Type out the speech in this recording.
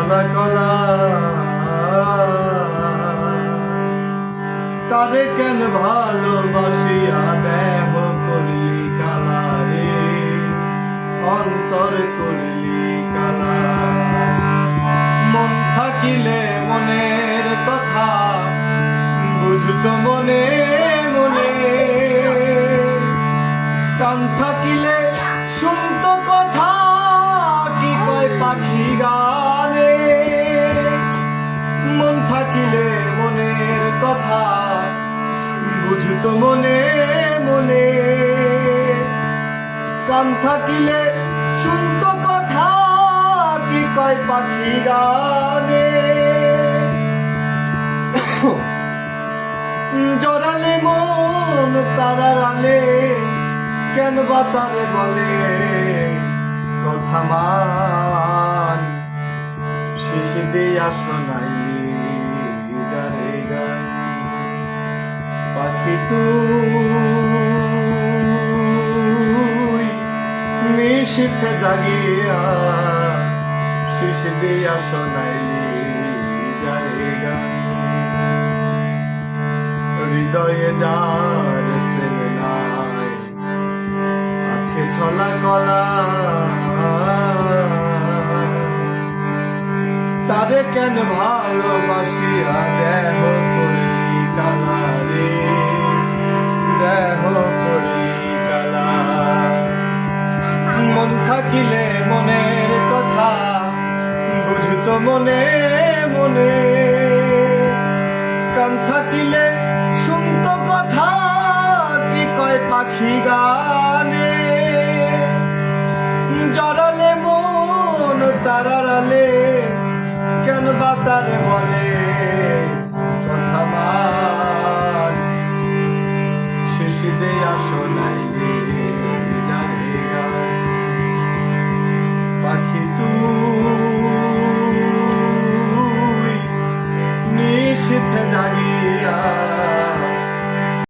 ছলা কলা তারে কেন ভালোবাসিয়া দেহ করলি কালা রে, অন্তর করলি কালা। মন থাকিলে মনের কথা বুঝতো মনে মনে, কান থাকিলে শুনতো কথা কি কয় পাখি গানে। মন থাকিলে মনের কথা বুঝতো মনে মনে, কান থাকিলে শুনতো কথা কি কয় পাখি গানে। জড়ালে মন তারার আলে কেন বা তারে বলে কথা মান। শেষ দিয়া শোনাইলি যারে গান, পাখি তুই নিশীথে জাগিয়া শেষ দিয়া শোনাইলি যারে গান। হৃদয়ে যার প্রেম নাই আছে ছলা কলা, তারে কেন ভালোবাসিয়া দেহ করলি কালা রে, দেহ করলি কালা। মন থাকিলে মনের কথা বুঝতো মনে মনে, কান থাকিলে শুনতো কথা কি কয় পাখি গানে। জড়ালে মন তারার আলে কেন বা তারে বলে কথা মান। শেষ দেয়া শোনাইলি